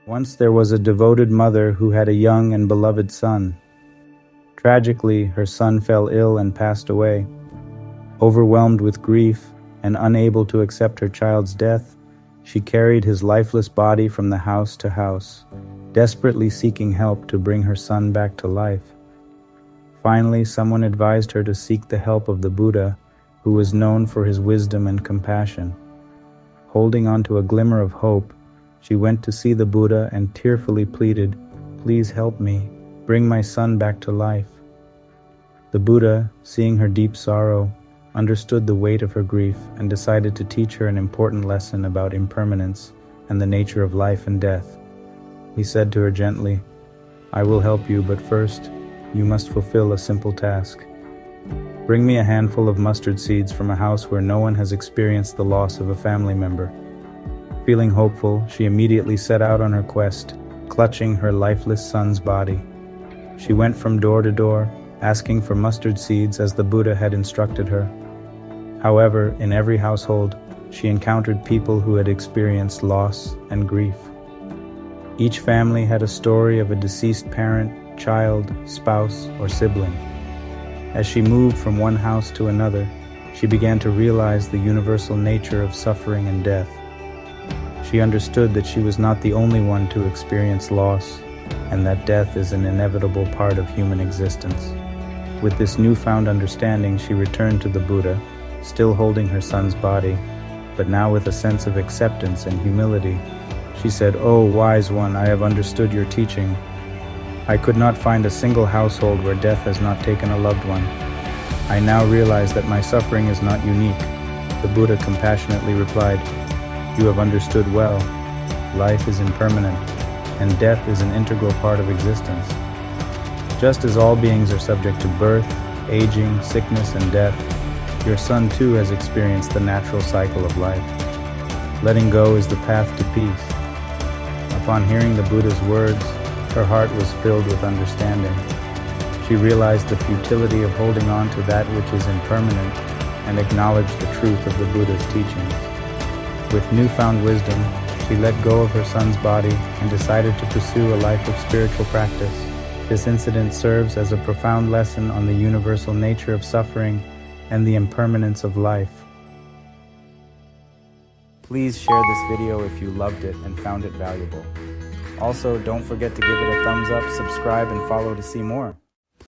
Once there was a devoted mother who had a young and beloved son. Tragically, her son fell ill and passed away. Overwhelmed with grief and unable to accept her child's death, she carried his lifeless body from the house to house, desperately seeking help to bring her son back to life. Finally, someone advised her to seek the help of the Buddha, who was known for his wisdom and compassion. Holding on to a glimmer of hope, she went to see the Buddha and tearfully pleaded, "Please help me, bring my son back to life." The Buddha, seeing her deep sorrow, understood the weight of her grief and decided to teach her an important lesson about impermanence and the nature of life and death. He said to her gently, "I will help you, but first, you must fulfill a simple task. Bring me a handful of mustard seeds from a house where no one has experienced the loss of a family member." Feeling hopeful, she immediately set out on her quest, clutching her lifeless son's body. She went from door to door, asking for mustard seeds as the Buddha had instructed her. However, in every household, she encountered people who had experienced loss and grief. Each family had a story of a deceased parent, child, spouse, or sibling. As she moved from one house to another, she began to realize the universal nature of suffering and death. She understood that she was not the only one to experience loss, and that death is an inevitable part of human existence. With this newfound understanding, she returned to the Buddha, still holding her son's body, but now with a sense of acceptance and humility. She said, "Oh, wise one, I have understood your teaching. I could not find a single household where death has not taken a loved one. I now realize that my suffering is not unique." The Buddha compassionately replied, "You have understood well. Life is impermanent, and death is an integral part of existence. Just as all beings are subject to birth, aging, sickness, and death, your son too has experienced the natural cycle of life. Letting go is the path to peace." Upon hearing the Buddha's words, her heart was filled with understanding. She realized the futility of holding on to that which is impermanent and acknowledged the truth of the Buddha's teachings. With newfound wisdom, she let go of her son's body and decided to pursue a life of spiritual practice. This incident serves as a profound lesson on the universal nature of suffering and the impermanence of life. Please share this video if you loved it and found it valuable. Also, don't forget to give it a thumbs up, subscribe, and follow to see more.